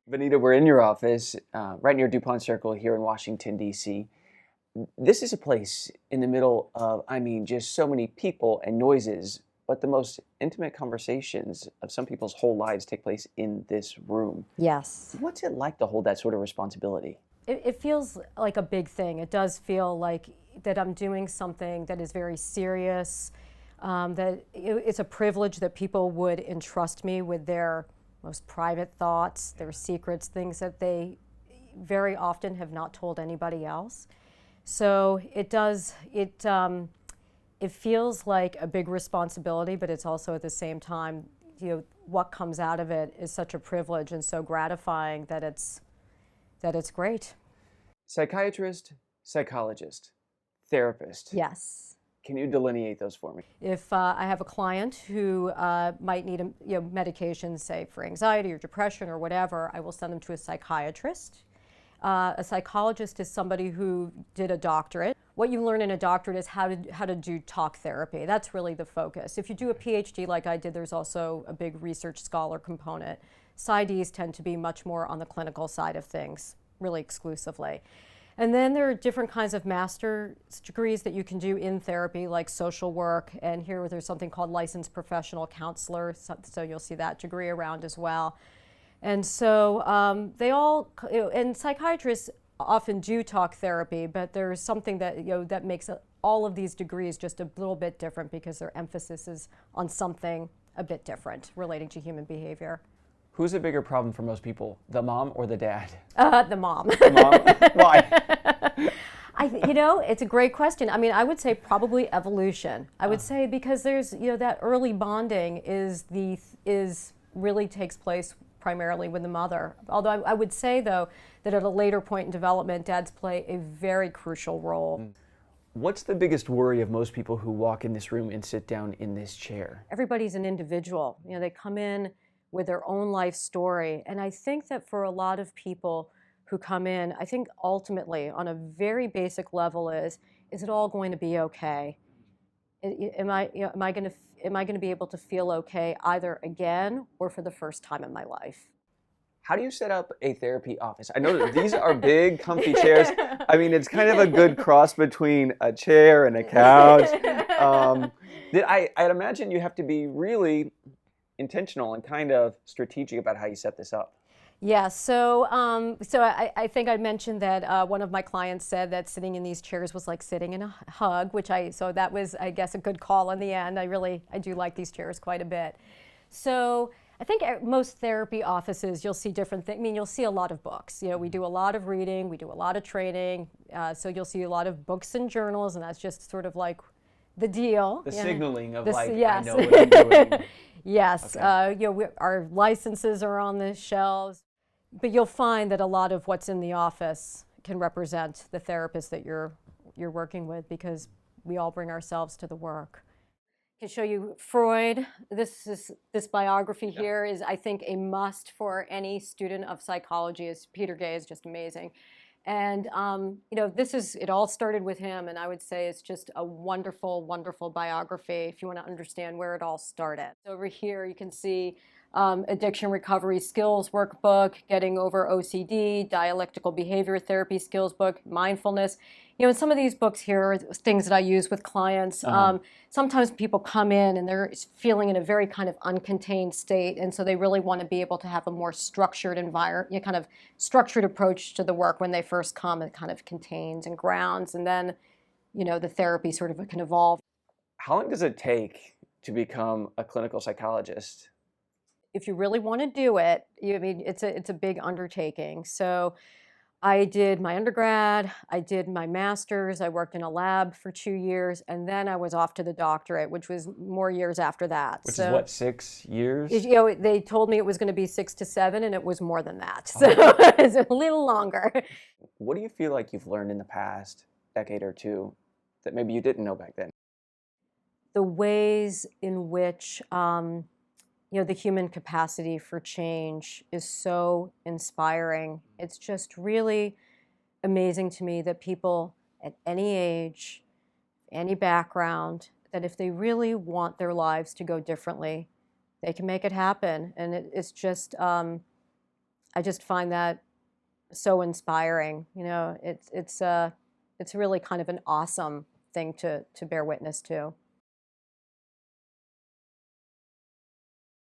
Vinita, we're in your office, right near DuPont Circle here in Washington, D.C. This is a place in the middle of, just so many people and noises, but the most intimate conversations of some people's whole lives take place in this room. Yes. What's it like to hold that sort of responsibility? It feels like a big thing. It does feel like that I'm doing something that is very serious, it's a privilege that people would entrust me with their most private thoughts, their secrets, things that they very often have not told anybody else. So it feels like a big responsibility, but it's also at the same time, what comes out of it is such a privilege and so gratifying that it's great. Psychiatrist, psychologist, therapist. Yes. Can you delineate those for me? If I have a client who might need medication, say for anxiety or depression or whatever, I will send them to a psychiatrist. A psychologist is somebody who did a doctorate. What you learn in a doctorate is how to do talk therapy. That's really the focus. If you do a PhD like I did, there's also a big research scholar component. PsyDs tend to be much more on the clinical side of things, really exclusively. And then there are different kinds of master's degrees that you can do in therapy, like social work, and here there's something called licensed professional counselor, so you'll see that degree around as well. And so and psychiatrists often do talk therapy, but there's something that that makes all of these degrees just a little bit different because their emphasis is on something a bit different relating to human behavior. Who's a bigger problem for most people, the mom or the dad? The mom. The mom? Why? It's a great question. I would say probably evolution. I would say because there's, that early bonding really takes place primarily with the mother. Although I would say, though, that at a later point in development, dads play a very crucial role. What's the biggest worry of most people who walk in this room and sit down in this chair? Everybody's an individual. They come in with their own life story. And I think that for a lot of people who come in, I think ultimately on a very basic level is it all going to be okay? Am I going to be able to feel okay either again or for the first time in my life? How do you set up a therapy office? I know that these are big, comfy chairs. It's kind of a good cross between a chair and a couch. I'd imagine you have to be really intentional and kind of strategic about how you set this up. Yeah, so I think I mentioned that one of my clients said that sitting in these chairs was like sitting in a hug, so that was, I guess, a good call in the end. I do like these chairs quite a bit. So I think at most therapy offices, you'll see different things. You'll see a lot of books. We do a lot of reading, we do a lot of training, so you'll see a lot of books and journals, and that's just sort of like the deal. The signaling of yes. I know what I'm doing. Yes, Okay. our licenses are on the shelves, but you'll find that a lot of what's in the office can represent the therapist that you're working with because we all bring ourselves to the work. I can show you Freud. This biography here is, I think, a must for any student of psychology. Peter Gay is just amazing. And, it all started with him, and I would say it's just a wonderful, wonderful biography if you want to understand where it all started. Over here, you can see addiction recovery skills workbook, getting over OCD, dialectical behavior therapy skills book, mindfulness. And some of these books here are things that I use with clients. Sometimes people come in and they're feeling in a very kind of uncontained state, and so they really want to be able to have a more structured environment, kind of structured approach to the work when they first come. It kind of contains and grounds, and then, the therapy sort of can evolve. How long does it take to become a clinical psychologist? If you really want to do it, it's a big undertaking. So I did my undergrad, I did my master's, I worked in a lab for 2 years, and then I was off to the doctorate, which was more years after that. Which is what, 6 years? They told me it was going to be 6 to 7, and it was more than that. So it's a little longer. What do you feel like you've learned in the past decade or two that maybe you didn't know back then? The ways in which the human capacity for change is so inspiring. It's just really amazing to me that people at any age, any background, that if they really want their lives to go differently, they can make it happen. And it's just, I just find that so inspiring. You know, it's really kind of an awesome thing to bear witness to.